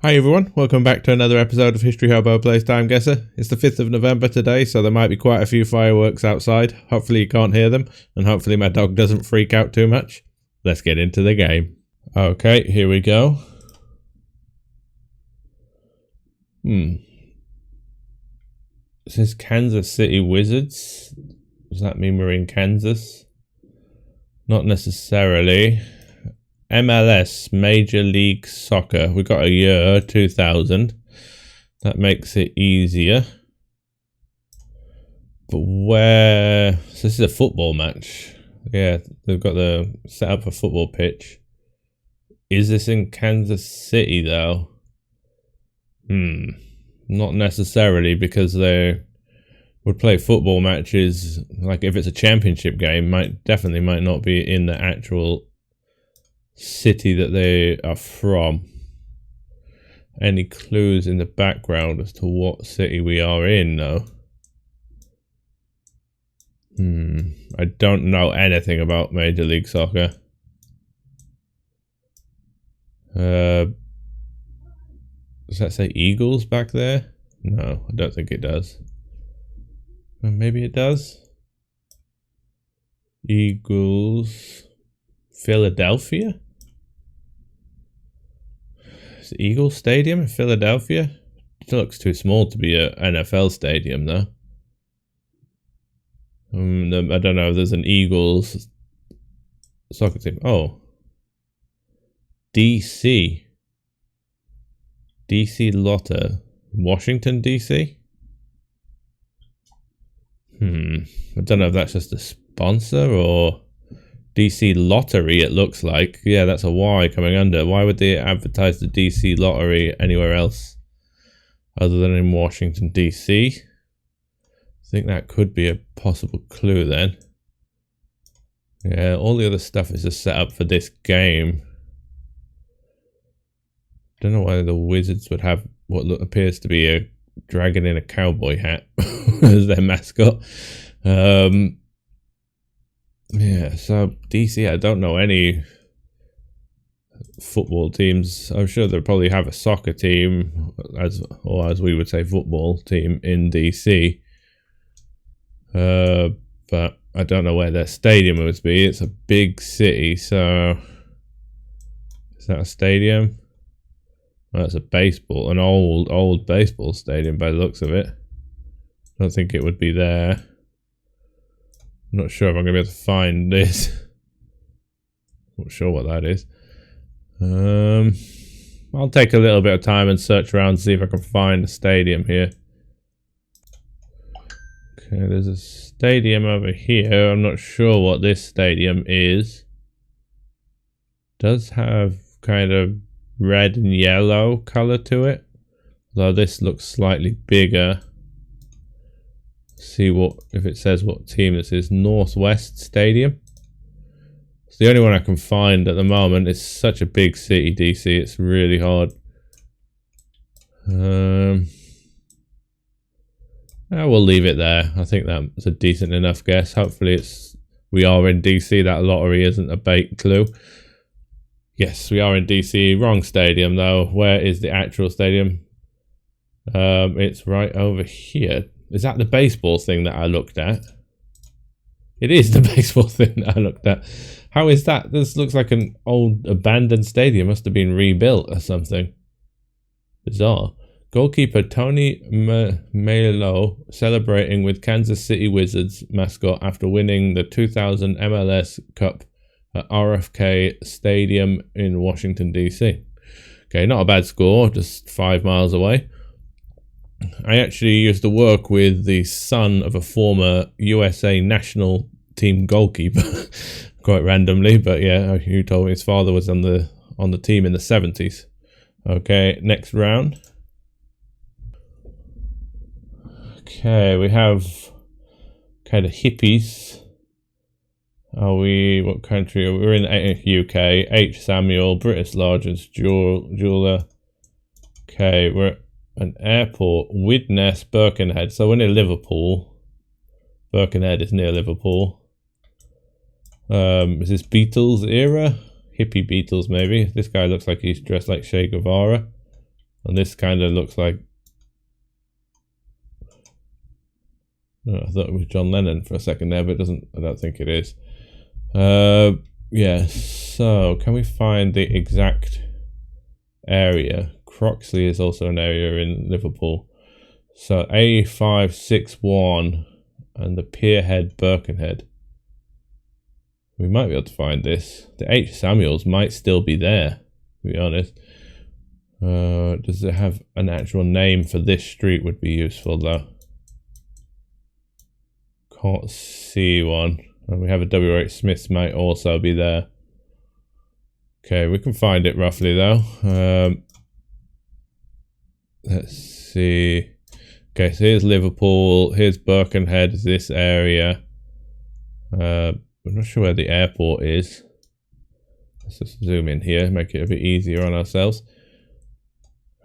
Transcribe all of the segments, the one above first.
Hi everyone, welcome back to another episode of History Hobo Plays TimeGuessr. It's the 5th of November today, so there might be quite a few fireworks outside. Hopefully you can't hear them, and hopefully my dog doesn't freak out too much. Let's get into the game. Okay, here we go. It says Kansas City Wizards. Does that mean we're in Kansas? Not necessarily. MLS, Major League Soccer. We got a year, 2000. That makes it easier. But where... So this is a football match. Yeah, they've got the set up a football pitch. Is this in Kansas City, though? Not necessarily, because they would play football matches. Like, if it's a championship game, definitely might not be in the actual city that they are from. Any clues in the background as to what city we are in, though? I don't know anything about Major League Soccer. Does that say Eagles back there? No, I don't think it does. Well, maybe it does. Eagles. Philadelphia? Is it Eagles Stadium in Philadelphia? It looks too small to be an NFL stadium, though. I don't know if there's an Eagles soccer team. Oh. DC. DC Lotta. Washington, DC? I don't know if that's just a sponsor or... DC Lottery, it looks like. Yeah, that's a Y coming under. Why would they advertise the DC Lottery anywhere else other than in Washington, DC? I think that could be a possible clue then. Yeah, all the other stuff is just set up for this game. Don't know why the Wizards would have what appears to be a dragon in a cowboy hat as their mascot. Yeah, so DC, I don't know any football teams. I'm sure they'll probably have a soccer team, as we would say, football team in DC. But I don't know where their stadium would be. It's a big city, so is that a stadium? Well, that's an old baseball stadium by the looks of it. I don't think it would be there. I'm not sure if I'm going to be able to find this. Not sure what that is. I'll take a little bit of time and search around and see if I can find a stadium here. Okay, there's a stadium over here. I'm not sure what this stadium is. Does have kind of red and yellow color to it. Though this looks slightly bigger. See if it says what team this is. Northwest Stadium. It's the only one I can find at the moment. It's such a big city, DC. It's really hard. We'll leave it there. I think that's a decent enough guess. Hopefully we are in DC. That lottery isn't a bait clue. Yes, we are in DC. Wrong stadium though. Where is the actual stadium? It's right over here. Is that the baseball thing that I looked at? It is the baseball thing that I looked at. How is that? This looks like an old abandoned stadium. Must have been rebuilt or something. Bizarre. Goalkeeper Tony Melo celebrating with Kansas City Wizards mascot after winning the 2000 MLS Cup at RFK Stadium in Washington, D.C. Okay, not a bad score. Just 5 miles away. I actually used to work with the son of a former USA national team goalkeeper, quite randomly, but yeah, he told me his father was on the team in the 70s. Okay, next round. Okay, we have kind of hippies. What country? We're in the UK. H. Samuel, British largest jeweler. Okay, we're an airport, Widnes, Birkenhead. So we're near Liverpool. Birkenhead is near Liverpool. Is this Beatles era? Hippie Beatles, maybe. This guy looks like he's dressed like Che Guevara. And this kind of looks like... Oh, I thought it was John Lennon for a second there, but it doesn't. I don't think it is. Yeah, so can we find the exact area? Croxley is also an area in Liverpool. So A561 and the Pierhead Birkenhead. We might be able to find this. The H. Samuels might still be there, to be honest. Does it have an actual name for this street? Would be useful though. Can't see one. And we have a W.H. Smith's might also be there. Okay, we can find it roughly though. Let's see. Okay, so here's Liverpool. Here's Birkenhead, this area. I'm not sure where the airport is. Let's just zoom in here, make it a bit easier on ourselves.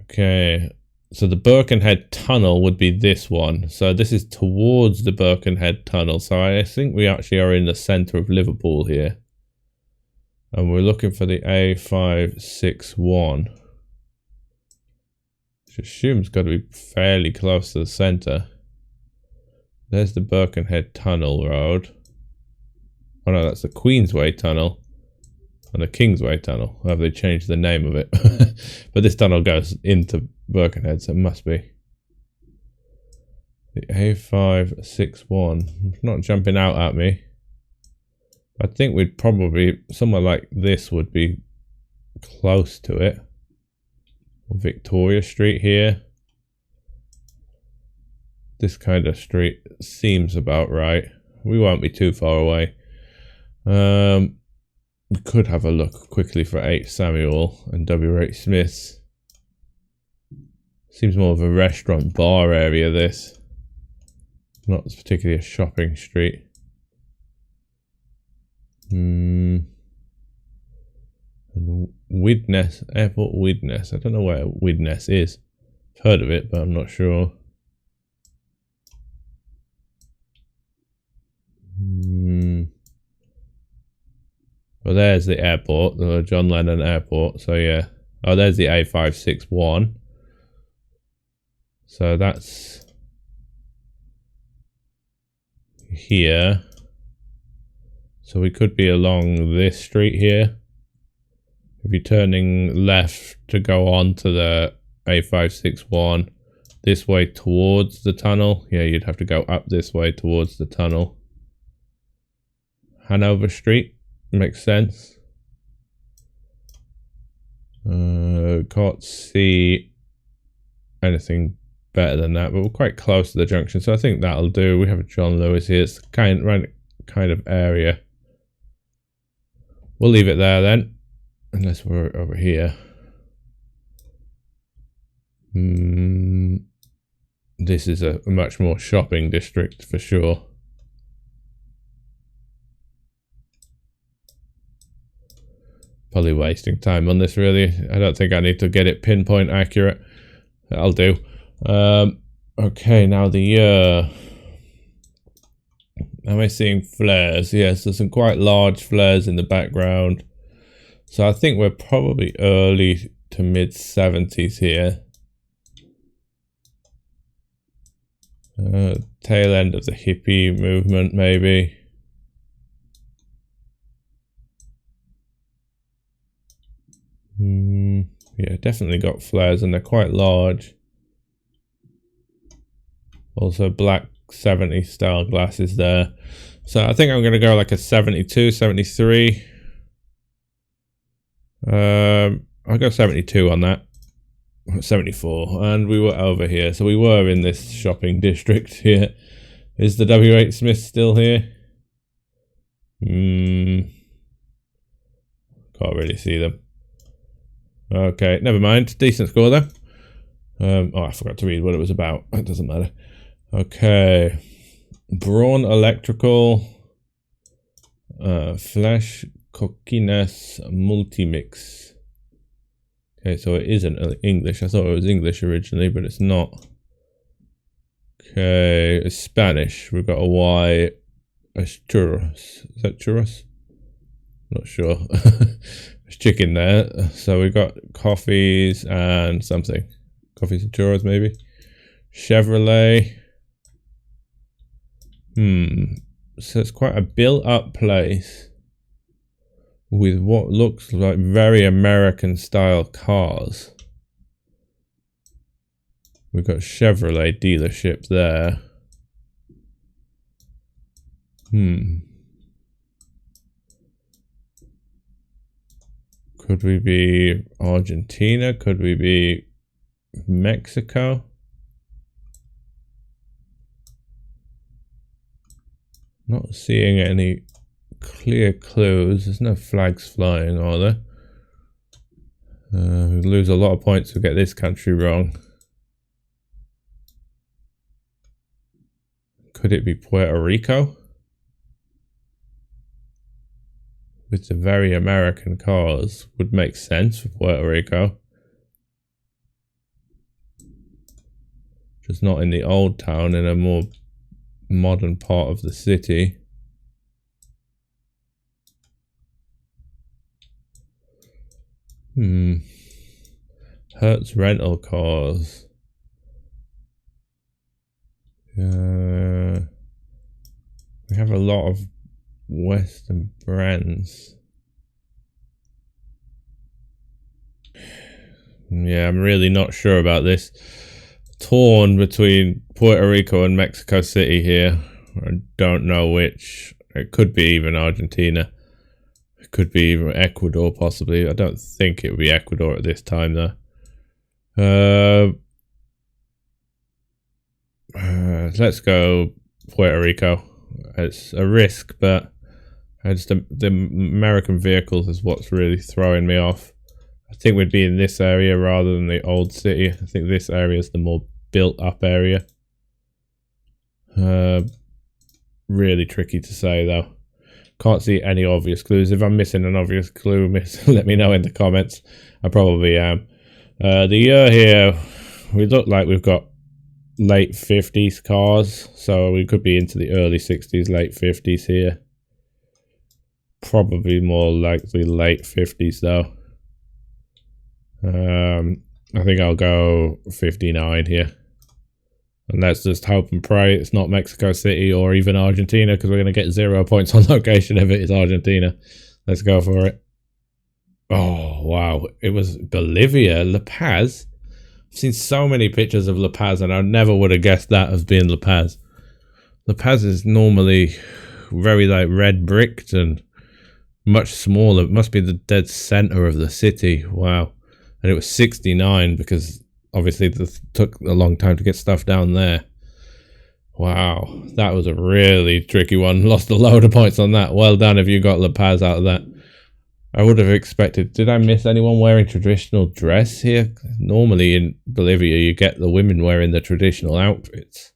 Okay, so the Birkenhead Tunnel would be this one. So this is towards the Birkenhead Tunnel. So I think we actually are in the centre of Liverpool here. And we're looking for the A561. Which I assume it's got to be fairly close to the centre. There's the Birkenhead Tunnel Road. Oh no, that's the Queensway Tunnel. And the Kingsway Tunnel. Or have they changed the name of it? But this tunnel goes into Birkenhead, so it must be. The A561. It's not jumping out at me. I think we'd probably, somewhere like this would be close to it. Victoria Street here. This kind of street seems about right. We won't be too far away. We could have a look quickly for H. Samuel and W.H. Smith's. Seems more of a restaurant bar area, this. Not particularly a shopping street. And Widnes, Airport Widnes. I don't know where Widnes is. I've heard of it, but I'm not sure. Well, there's the airport, the John Lennon Airport. So yeah. Oh, there's the A561. So that's here. So we could be along this street here. If you're turning left to go on to the A561 this way towards the tunnel, yeah, you'd have to go up this way towards the tunnel. Hanover Street makes sense. Can't see anything better than that, but we're quite close to the junction, so I think that'll do. We have a John Lewis here. It's kind of area. We'll leave it there then, unless we're over here. This is a much more shopping district for sure. Probably wasting time on this really. I don't think I need to get it pinpoint accurate. That'll do. Okay, now the year. Am I seeing flares? Yes, there's some quite large flares in the background. So I think we're probably early to mid 70s here. Tail end of the hippie movement maybe. Yeah, definitely got flares and they're quite large. Also black 70 style glasses there. So I think I'm going to go like a 72, 73. I'll go 72 on that. 74. And we were over here. So we were in this shopping district here. Is the W.H. Smith still here? Can't really see them. Okay, never mind. Decent score there. Oh, I forgot to read what it was about. It doesn't matter. Okay. Braun Electrical. Flash Cockiness Multimix. Okay, so it isn't English. I thought it was English originally, but it's not. Okay, it's Spanish. We've got a Y. It's churros. Is that churros? Not sure. There's chicken there. So we've got coffees and something. Coffee Centuras, maybe. Chevrolet. So it's quite a built-up place with what looks like very American-style cars. We've got Chevrolet dealership there. Could we be Argentina? Could we be Mexico? Not seeing any clear clues. There's no flags flying, are there? We lose a lot of points to get this country wrong. Could it be Puerto Rico? With the very American cars, would make sense for Puerto Rico. Just not in the old town, in a more modern part of the city. Hertz rental cars. We have a lot of Western brands. Yeah, I'm really not sure about this. Torn between Puerto Rico and Mexico City here. I don't know which. It could be even Argentina. It could be even Ecuador, possibly. I don't think it would be Ecuador at this time, though. Let's go Puerto Rico. It's a risk, but the American vehicles is what's really throwing me off. I think we'd be in this area rather than the old city. I think this area is the more built up area. Really tricky to say though. Can't see any obvious clues. If I'm missing an obvious clue, let me know in the comments. I probably am. The year here, we look like we've got late 50s cars, so we could be into the early 60s, late 50s here. Probably more likely late 50s though. I think I'll go 59 here. And let's just hope and pray it's not Mexico City or even Argentina, because we're going to get 0 points on location if it is Argentina. Let's go for it. Oh, wow. It was Bolivia, La Paz. I've seen so many pictures of La Paz, and I never would have guessed that as being La Paz. La Paz is normally very like red bricked and much smaller. It must be the dead center of the city. Wow. And it was 69 because obviously it took a long time to get stuff down there. Wow, that was a really tricky one. Lost a load of points on that. Well done if you got La Paz out of that. I would have expected. Did I miss anyone wearing traditional dress here? Normally in Bolivia you get the women wearing the traditional outfits.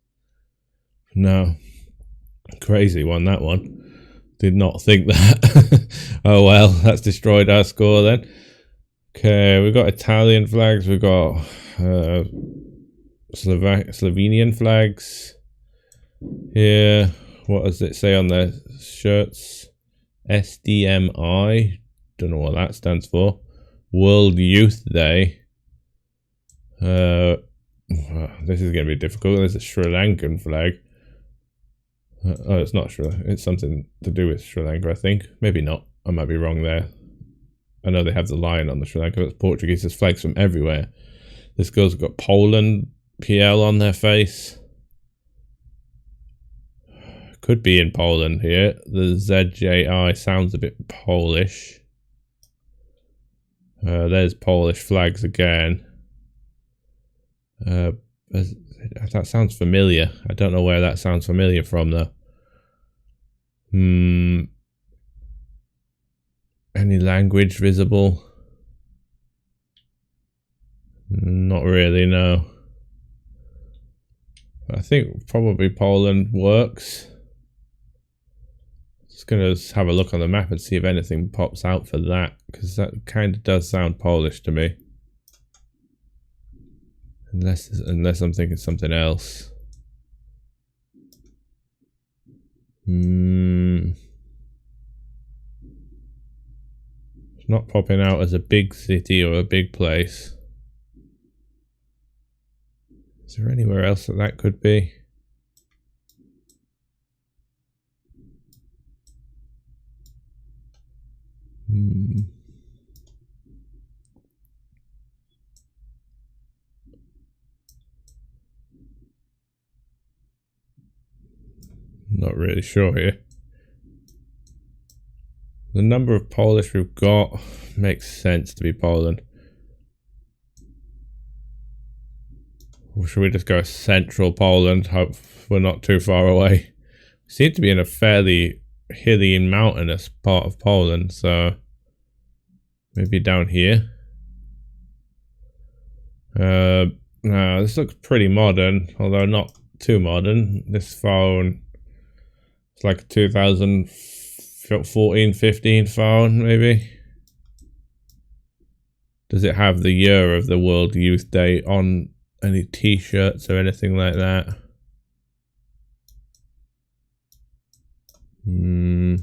No. Crazy one, that one. Did not think that. Oh well, that's destroyed our score then. Okay, we've got Italian flags, we've got Slovenian flags here. What does it say on their shirts? SDMI. Don't know what that stands for. World Youth Day. This is going to be difficult. There's a Sri Lankan flag. Oh, it's not Sri Lanka. It's something to do with Sri Lanka, I think. Maybe not. I might be wrong there. I know they have the lion on the Sri Lanka. It's Portuguese. There's flags from everywhere. This girl's got Poland PL on their face. Could be in Poland here. The ZJI sounds a bit Polish. There's Polish flags again. That sounds familiar. I don't know where that sounds familiar from though. Any language visible? Not really, no. I think probably Poland works. Just gonna have a look on the map and see if anything pops out for that, because that kind of does sound Polish to me. Unless I'm thinking something else. It's not popping out as a big city or a big place. Is there anywhere else that could be? Not really sure here. The number of Polish we've got makes sense to be Poland. Or should we just go central Poland? Hope we're not too far away. We seem to be in a fairly hilly and mountainous part of Poland, so maybe down here. No, this looks pretty modern, although not too modern. This phone, it's like a 2014-15 phone, maybe. Does it have the year of the World Youth Day on any t-shirts or anything like that? No,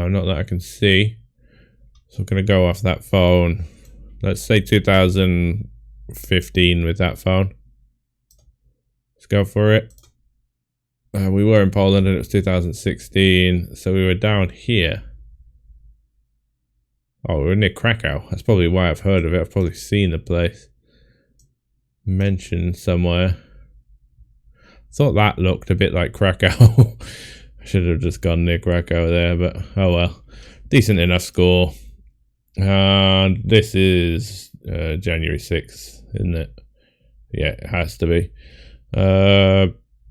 not that I can see. So I'm going to go off that phone. Let's say 2015 with that phone. Let's go for it. We were in Poland and it was 2016. So we were down here. Oh, we're near Krakow. That's probably why I've heard of it. I've probably seen the place mentioned somewhere. Thought that looked a bit like Krakow. I should have just gone near Krakow there, but oh well. Decent enough score. This is January 6th, isn't it? Yeah, it has to be.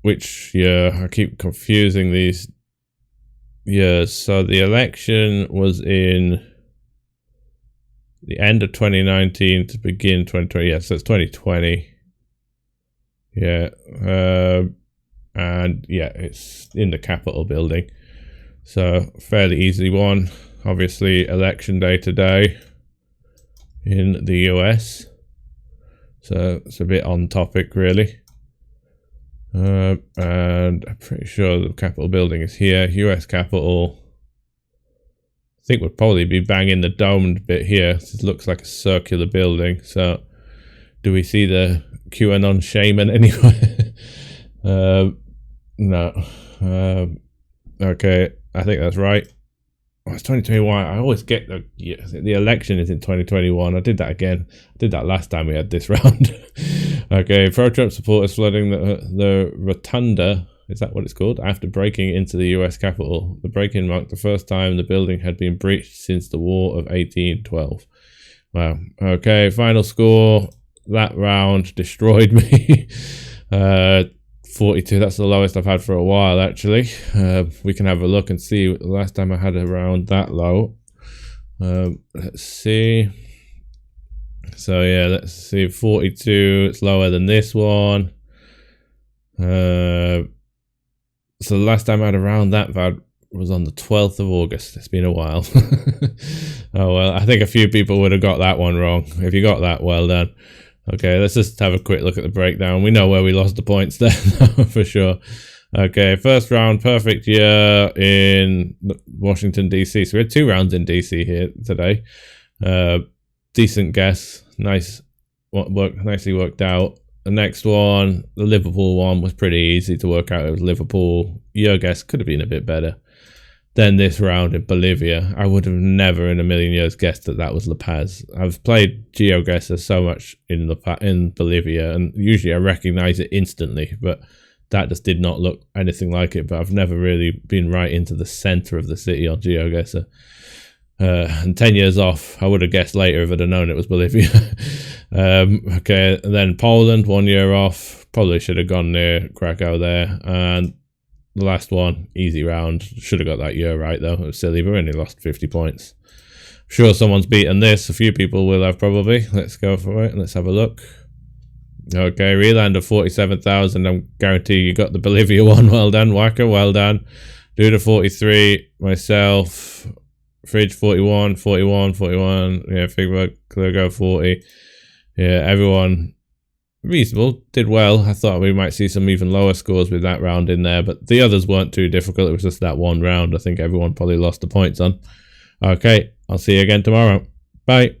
Which year? I keep confusing these years. So the election was in the end of 2019 to begin 2020. Yeah, so it's 2020. Yeah. And yeah, it's in the Capitol building. So fairly easy one. Obviously, election day today in the US. So it's a bit on topic, really. And I'm pretty sure the Capitol building is here. US Capitol. I think we'll probably be banging the domed bit here. This looks like a circular building. So do we see the QAnon shaman anywhere? No. Okay, I think that's right. Oh, it's 2021. I always get the election is in 2021. I did that again. I did that last time we had this round. Okay, pro-Trump supporters flooding the rotunda. Is that what it's called? After breaking into the US Capitol. The break-in marked the first time the building had been breached since the War of 1812. Wow. Okay, final score. That round destroyed me. 42. That's the lowest I've had for a while, actually. We can have a look and see. The last time I had a round that low. Let's see. So yeah, let's see. 42. It's lower than this one. So the last time I had a round that bad was on the 12th of August. It's been a while. Oh well, I think a few people would have got that one wrong. If you got that, well done. Okay, let's just have a quick look at the breakdown. We know where we lost the points there, for sure. Okay, first round, perfect year in Washington, D.C. So we had 2 rounds in D.C. here today. Decent guess. Nice work, nicely worked out. The next one, the Liverpool one, was pretty easy to work out. It was Liverpool. Your guess could have been a bit better. Then this round in Bolivia, I would have never in a million years guessed that that was La Paz. I've played GeoGuessr so much in Bolivia, and usually I recognize it instantly, but that just did not look anything like it. But I've never really been right into the center of the city on GeoGuessr. And 10 years off, I would have guessed later if I'd have known it was Bolivia. Okay, and then Poland, 1 year off. Probably should have gone near Krakow there. And the last one, easy round. Should have got that year right, though. It was silly. We only lost 50 points. I'm sure someone's beaten this. A few people will have, probably. Let's go for it. Let's have a look. Okay, reland of 47,000. I guarantee you got the Bolivia one. Well done, Wacker. Well done. Duda 43. Myself. Fridge 41. Yeah, Figma, Clergo 40. Yeah, everyone reasonable. Did well. I thought we might see some even lower scores with that round in there, but the others weren't too difficult. It was just that one round I think everyone probably lost the points on. Okay, I'll see you again tomorrow. Bye.